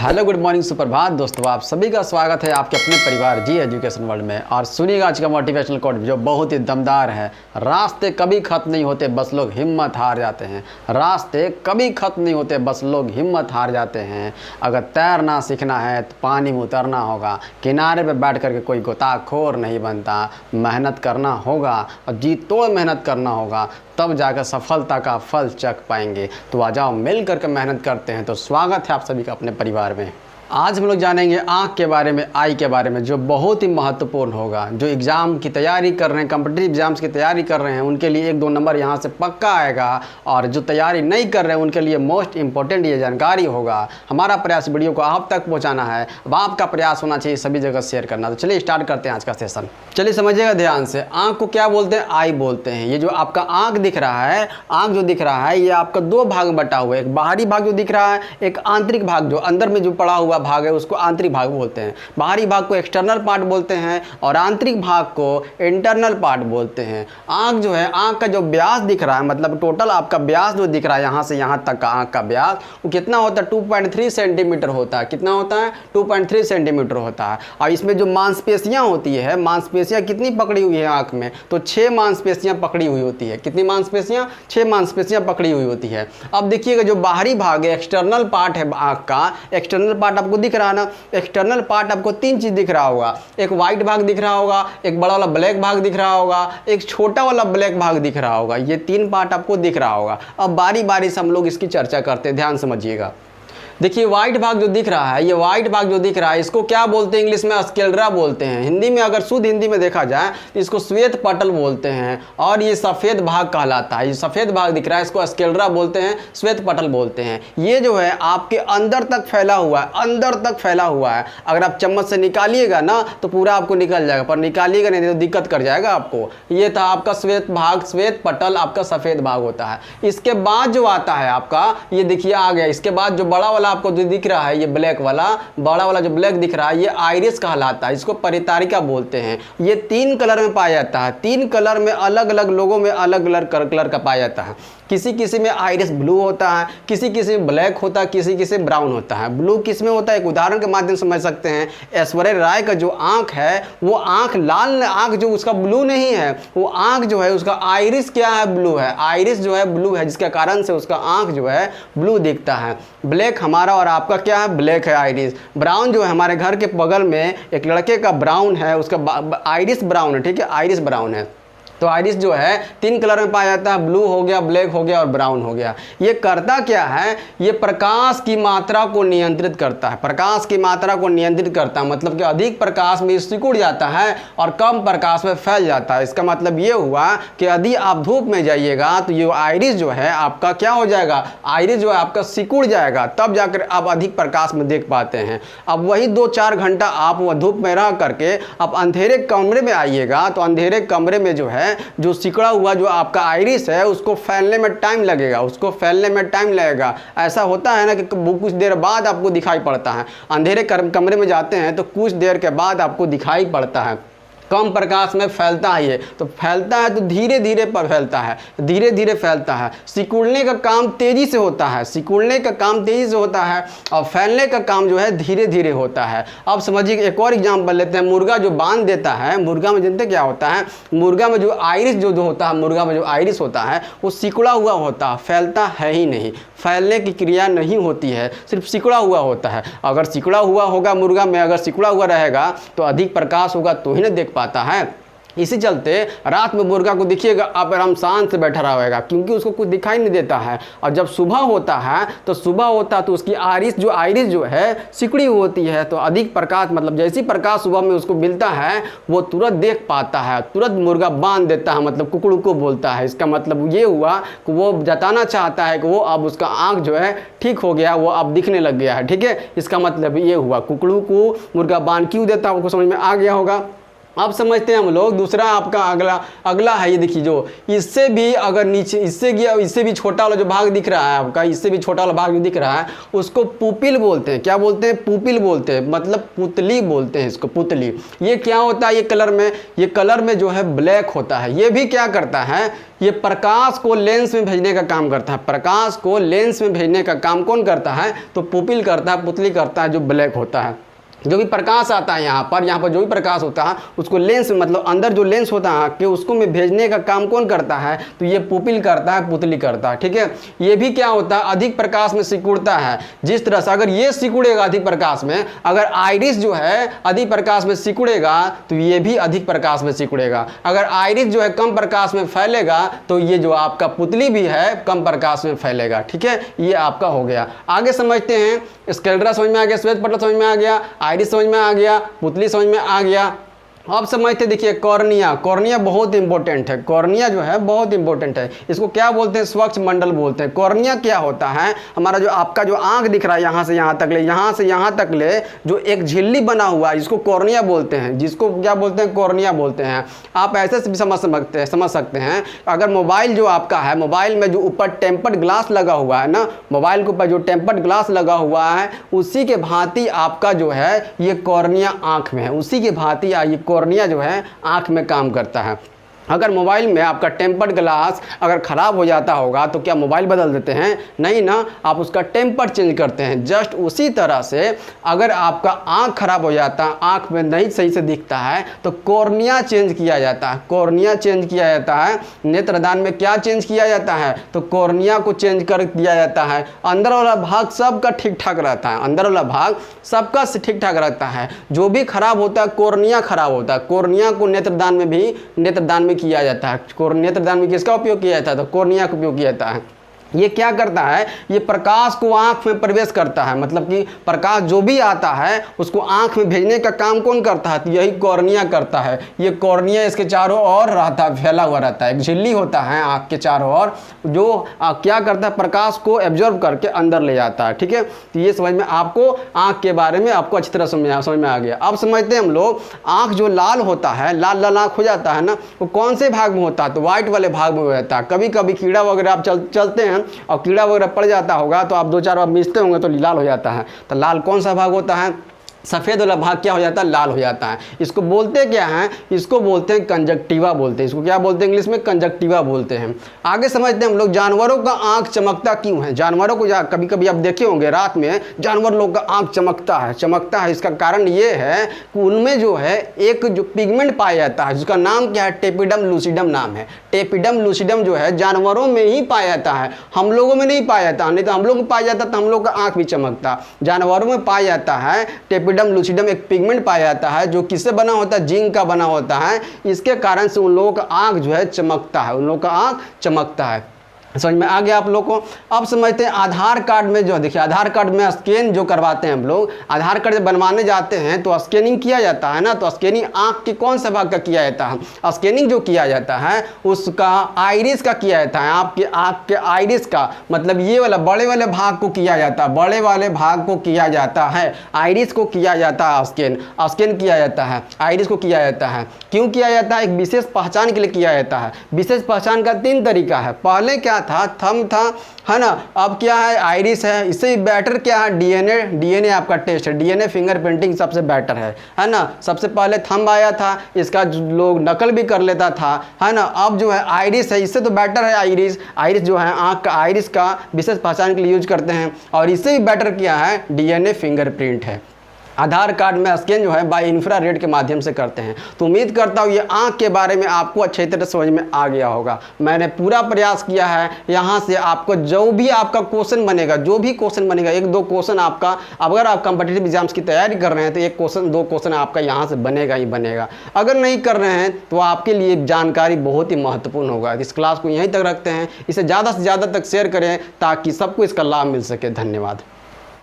Hello good morning सुप्रभात दोस्तों, आप सभी का स्वागत है आपके अपने परिवार जी एजुकेशन वर्ल्ड में। और सुनिएगा आज का मोटिवेशनल कोट जो बहुत ही दमदार है। रास्ते कभी खत्म नहीं होते, बस लोग हिम्मत हार जाते हैं। रास्ते कभी खत्म नहीं होते, बस लोग हिम्मत हार जाते हैं। अगर तैरना सीखना है तो पानी में उतरना होगा। किनारे पे बैठ करके कोई गोताखोर नहीं बनता। मेहनत करना होगा और जी तोड़ मेहनत करना होगा, तब जाकर सफलता का फल चख पाएंगे। तो आ जाओ मिल करके मेहनत करते हैं। तो स्वागत है आप सभी का अपने परिवार में। आज हम लोग जानेंगे आँख के बारे में, आई के बारे में, जो बहुत ही महत्वपूर्ण होगा। जो एग्ज़ाम की तैयारी कर रहे हैं, कॉम्पिटिटिव एग्जाम्स की तैयारी कर रहे हैं, उनके लिए 1-2 नंबर यहाँ से पक्का आएगा। और जो तैयारी नहीं कर रहे हैं उनके लिए मोस्ट इंपॉर्टेंट ये जानकारी होगा। हमारा प्रयास वीडियो को आप तक पहुँचाना है। अब आपका प्रयास होना चाहिए सभी जगह शेयर करना। तो चलिए स्टार्ट करते हैं आज का सेशन। चलिए समझिएगा ध्यान से। आँख को क्या बोलते हैं? आई बोलते हैं। ये जो आपका आँख दिख रहा है, आँख जो दिख रहा है, ये आपका 2 भाग में बटा हुआ है। एक बाहरी भाग जो दिख रहा है, एक आंतरिक भाग जो अंदर में जो पड़ा हुआ भाग है उसको आंतरिक भाग बोलते हैं। बाहरी भाग को एक्सटर्नल पार्ट बोलते हैं और आंतरिक भाग को इंटरनल पार्ट बोलते हैं। आँख जो है, आँख का जो व्यास दिख रहा है, मतलब टोटल आपका व्यास जो दिख रहा है यहाँ से यहाँ तक का आँख का व्यास, वो कितना होता है? 2.3 सेंटीमीटर होता है। कितना होता है? 2.3 सेंटीमीटर होता है। और इसमें जो मांसपेशियाँ होती है, मांसपेशियाँ कितनी पकड़ी हुई है आँख में? तो 6 मांसपेशियाँ पकड़ी हुई होती है। कितनी मांसपेशियाँ? 6 मांसपेशियाँ पकड़ी हुई होती है। अब देखिएगा जो बाहरी भाग है, एक्सटर्नल पार्ट है आँख का, एक्सटर्नल पार्ट आपको दिख रहा है ना। एक्सटर्नल पार्ट आपको 3 चीज दिख रहा होगा। एक वाइट भाग दिख रहा होगा, एक बड़ा वाला ब्लैक भाग दिख रहा होगा, एक छोटा वाला ब्लैक भाग दिख रहा होगा। ये 3 पार्ट आपको दिख रहा होगा। अब बारी बारी से हम लोग इसकी चर्चा करते हैं, ध्यान समझिएगा। देखिए व्हाइट भाग जो दिख रहा है, ये व्हाइट भाग जो दिख रहा है, इसको क्या बोलते हैं? इंग्लिश में स्क्लेरा बोलते हैं। हिंदी में अगर शुद्ध हिंदी में देखा जाए तो इसको श्वेत पटल बोलते हैं। और ये सफ़ेद भाग कहलाता है। ये सफ़ेद भाग दिख रहा है, इसको स्क्लेरा बोलते हैं, श्वेत पटल बोलते हैं। ये जो है आपके अंदर तक फैला हुआ है, अंदर तक फैला हुआ है। अगर आप चम्मच से निकालिएगा ना तो पूरा आपको निकल जाएगा, पर निकालिएगा नहीं तो दिक्कत कर जाएगा आपको। ये था आपका श्वेत भाग, श्वेत पटल आपका सफ़ेद भाग होता है। इसके बाद जो आता है आपका, ये देखिए आ गया। इसके बाद जो बड़ा वाला आपको जो दिख रहा है, ये ब्लैक वाला, बड़ा वाला जो ब्लैक दिख रहा है, ये आइरिस कहलाता है। इसको परितारिका बोलते हैं। ये 3 कलर में पाया जाता है। 3 कलर में, अलग अलग लोगों में अलग अलग कलर का पाया जाता है। किसी किसी में आइरिस ब्लू होता है, किसी किसी में ब्लैक होता है, किसी किसी ब्राउन होता है। ब्लू किस में होता है? एक उदाहरण के माध्यम से समझ सकते हैं। ऐश्वर्या राय का जो आंख है, वो आंख लाल आंख जो उसका ब्लू नहीं है, वो आंख जो है उसका आइरिस क्या है? ब्लू है। आइरिस जो है ब्लू है, जिसके कारण से उसका आंख जो है ब्लू दिखता है। ब्लैक हमारा और आपका क्या है? ब्लैक है आइरिस। ब्राउन जो है, हमारे घर के बगल में एक लड़के का ब्राउन है, उसका आइरिस ब्राउन है। ठीक है, आइरिस ब्राउन है। तो आइरिस जो है 3 कलर में पाया जाता है, ब्लू हो गया, ब्लैक हो गया और ब्राउन हो गया। ये करता क्या है? ये प्रकाश की मात्रा को नियंत्रित करता है। प्रकाश की मात्रा को नियंत्रित करता है, मतलब कि अधिक प्रकाश में सिकुड़ जाता है और कम प्रकाश में फैल जाता है। इसका मतलब ये हुआ कि यदि आप धूप में जाइएगा तो ये आइरिस जो है आपका क्या हो जाएगा? आइरिस जो है आपका सिकुड़ जाएगा, तब जाकर आप अधिक प्रकाश में देख पाते हैं। अब वही 2-4 घंटा आप वह धूप में रह करके आप अंधेरे कमरे में आइएगा, तो अंधेरे कमरे में जो है, जो सिकुड़ा हुआ जो आपका आइरिस है, उसको फैलने में टाइम लगेगा, उसको फैलने में टाइम लगेगा। ऐसा होता है ना कि कुछ देर बाद आपको दिखाई पड़ता है। अंधेरे कमरे में जाते हैं तो कुछ देर के बाद आपको दिखाई पड़ता है। कम प्रकाश में फैलता है ये, तो फैलता है तो धीरे धीरे पर फैलता है, धीरे धीरे फैलता है। सिकुड़ने का काम तेज़ी से होता है, सिकुड़ने का काम तेज़ी से होता है और फैलने का काम जो है धीरे धीरे होता है। अब समझिए एक और एग्जांपल लेते हैं। मुर्गा जो बांध देता है, मुर्गा में जानते क्या होता है? मुर्गा में जो आइरिस जो होता है, मुर्गा में जो आइरिस होता है वो सिकुड़ा हुआ होता है, फैलता है ही नहीं। फैलने की क्रिया नहीं होती है, सिर्फ सिकुड़ा हुआ होता है। अगर सिकुड़ा हुआ होगा मुर्गा में, अगर सिकुड़ा हुआ रहेगा तो अधिक प्रकाश होगा तो ही ना देख पाता है। इसी चलते रात में मुर्गा को देखिएगा आप आराम शांत से बैठा रहेगा, क्योंकि उसको कुछ दिखाई नहीं देता है। और जब सुबह होता है तो उसकी आइरिस जो है सिकुड़ी होती है, तो अधिक प्रकाश, मतलब जैसी प्रकाश सुबह में उसको मिलता है वो तुरंत देख पाता है, तुरंत मुर्गा बांध देता है, मतलब कुकड़ू को बोलता है। इसका मतलब ये हुआ कि वो जताना चाहता है कि वो अब उसका आँख जो है ठीक हो गया, वो अब दिखने लग गया है। ठीक है, इसका मतलब ये हुआ। कुकड़ू को मुर्गा बांध क्यों देता है, आपको समझ में आ गया होगा। अब समझते हैं हम लोग दूसरा आपका अगला है, ये देखिए जो इससे भी अगर नीचे इससे भी छोटा वाला जो भाग दिख रहा है आपका, इससे भी छोटा वाला भाग जो दिख रहा है उसको पुपिल बोलते हैं। क्या बोलते हैं? पुपिल बोलते हैं, मतलब पुतली बोलते हैं इसको, पुतली। ये क्या होता है? ये कलर में जो है ब्लैक होता है। ये भी क्या करता है? ये प्रकाश को लेंस में भेजने का काम करता है। प्रकाश को लेंस में भेजने का काम कौन करता है? तो पुपिल करता है, पुतली करता है, जो ब्लैक होता है। जो भी प्रकाश आता है यहाँ पर जो भी प्रकाश होता है उसको लेंस में, मतलब अंदर जो लेंस होता है कि उसको में भेजने का काम कौन करता है? तो ये पुपिल करता है, पुतली करता है। ठीक है, ये भी क्या होता है? अधिक प्रकाश में सिकुड़ता है। जिस तरह से अगर ये सिकुड़ेगा अधिक प्रकाश में, अगर आइरिस जो है अधिक प्रकाश में सिकुड़ेगा तो ये भी अधिक प्रकाश में सिकुड़ेगा। अगर आइरिस जो है कम प्रकाश में फैलेगा तो ये जो आपका पुतली भी है कम प्रकाश में फैलेगा। ठीक है, ये आपका हो गया। आगे समझते हैं, स्केलेरा समझ में आ गया, श्वेत पटल समझ में आ गया, आइरिस समझ में आ गया, पुतली समझ में आ गया। अब समझते देखिए कॉर्निया। कॉर्निया बहुत इंपॉर्टेंट है। कॉर्निया जो है बहुत इंपॉर्टेंट है। इसको क्या बोलते हैं? स्वच्छ मंडल बोलते हैं। कॉर्निया क्या होता है? हमारा जो आपका जो आंख दिख रहा है यहाँ से यहाँ तक ले, यहाँ से यहाँ तक ले जो एक झिल्ली बना हुआ है जिसको कॉर्निया बोलते हैं, जिसको क्या बोलते हैं? कॉर्निया बोलते हैं। आप ऐसे भी समझ सकते हैं, अगर मोबाइल जो आपका है, मोबाइल में जो ऊपर टेम्पर्ड ग्लास लगा हुआ है ना, मोबाइल के ऊपर जो टेम्पर्ड ग्लास लगा हुआ है उसी के भांति आपका जो है ये कॉर्निया आँख में है, उसी के भांति ये कॉर्निया जो है आंख में काम करता है। अगर मोबाइल में आपका टेम्पर्ड ग्लास अगर ख़राब हो जाता होगा तो क्या मोबाइल बदल देते हैं? नहीं ना, आप उसका टेम्पर चेंज करते हैं। जस्ट उसी तरह से अगर आपका आँख खराब हो जाता है, आँख में नहीं सही से दिखता है तो कॉर्निया चेंज किया जाता है। कॉर्निया चेंज किया जाता है। नेत्रदान में क्या चेंज किया जाता है? तो कॉर्निया को चेंज कर दिया जाता है। अंदर वाला भाग सबका ठीक ठाक रहता है, अंदर वाला भाग सबका ठीक ठाक रहता है। जो भी खराब होता है कॉर्निया खराब होता है। कॉर्निया को नेत्रदान में किया जाता है। नेत्रदान में किसका उपयोग किया जाता है? तो कॉर्निया का उपयोग किया जाता है। ये क्या करता है? ये प्रकाश को आंख में प्रवेश करता है, मतलब कि प्रकाश जो भी आता है उसको आंख में भेजने का काम कौन करता है? तो यही कॉर्निया करता है। ये कॉर्निया इसके चारों ओर रहता है, फैला हुआ रहता है। एक झिल्ली होता है आंख के चारों ओर जो क्या करता है? प्रकाश को एब्जॉर्ब करके अंदर ले जाता है। ठीक है, तो ये समझ में आपको आंख के बारे में आपको अच्छी तरह समझ में आ गया। अब समझते हैं हम लोग, आंख जो लाल होता है, लाल लाल आंख हो जाता है ना, वो कौन से भाग में होता है? तो व्हाइट वाले भाग में रहता है। कभी कभी कीड़ा वगैरह आप चलते हैं और कीड़ा वगैरह पड़ जाता होगा तो आप 2-4 बार मिचते होंगे तो लाल हो जाता है। तो लाल कौन सा भाग होता है? सफ़ेद वाला भाग क्या हो जाता है? लाल हो जाता है। इसको बोलते क्या हैं? इसको बोलते हैं कंजक्टिवा बोलते हैं। इसको क्या बोलते हैं? इंग्लिश में कंजक्टिवा बोलते हैं। आगे समझते हैं हम लोग, जानवरों का आंख चमकता क्यों है? जानवरों को कभी कभी आप देखे होंगे रात में जानवर लोग का आंख चमकता है। इसका कारण ये है कि उनमें जो है एक जो पिगमेंट पाया जाता है जिसका नाम क्या है? टेपिडम लूसिडम नाम है। टेपिडम लूसिडम जो है जानवरों में ही पाया जाता है, हम लोगों में नहीं पाया जाता। नहीं तो हम लोग में पाया जाता तो हम लोग का आंख भी चमकता। जानवरों में पाया जाता है टेपिडम लूसिडम, एक पिगमेंट पाया जाता है जो किससे बना होता है? जिंक का बना होता है। इसके कारण से उन लोगों का आंख जो है चमकता है, उन लोगों का आंख चमकता है। समझ में आ गया आप लोग को? अब समझते हैं आधार कार्ड में जो देखिए, आधार कार्ड में स्कैन जो करवाते हैं हम लोग, आधार कार्ड जब बनवाने जाते हैं तो स्कैनिंग किया जाता है ना, तो स्कैनिंग आंख के कौन सा भाग का किया जाता है? स्कैनिंग जो किया जाता है उसका आइरिस का किया जाता है। आपके आंख के आइरिस का, मतलब ये वाला बड़े वाले भाग को किया जाता है, बड़े वाले भाग को किया जाता है, आइरिस को किया जाता है। स्कैन किया जाता है, आइरिस को किया जाता है। क्यों किया जाता है? एक विशेष पहचान के लिए किया जाता है। विशेष पहचान का 3 तरीका है। पहले क्या था? थंब था, है ना। अब क्या है? आइरिस है। इससे बेटर क्या है? डीएनए आपका टेस्ट है। डीएनए फिंगरप्रिंटिंग सबसे बेटर है ना। सबसे पहले थंब आया था, इसका लोग नकल भी कर लेता था, है ना। अब जो है आइरिस है, इससे तो बेटर है आइरिस जो है आंख का आइरिस का विशेष पहचान के लिए यूज करते हैं। और इससे भी बेटर क्या है? डीएनए फिंगरप्रिंट है। आधार कार्ड में स्कैन जो है बाय इंफ्रारेड के माध्यम से करते हैं। तो उम्मीद करता हूँ ये आँख के बारे में आपको अच्छी तरह समझ में आ गया होगा। मैंने पूरा प्रयास किया है यहाँ से आपको जो भी आपका क्वेश्चन बनेगा, जो भी क्वेश्चन बनेगा, 1-2 क्वेश्चन आपका, अगर आप कॉम्पिटिटिव एग्जाम्स की तैयारी कर रहे हैं तो 1 क्वेश्चन 2 क्वेश्चन आपका यहाँ से बनेगा ही बनेगा। अगर नहीं कर रहे हैं तो आपके लिए जानकारी बहुत ही महत्वपूर्ण होगा। इस क्लास को यहीं तक रखते हैं, इसे ज़्यादा से ज़्यादा तक शेयर करें ताकि सबको इसका लाभ मिल सके। धन्यवाद।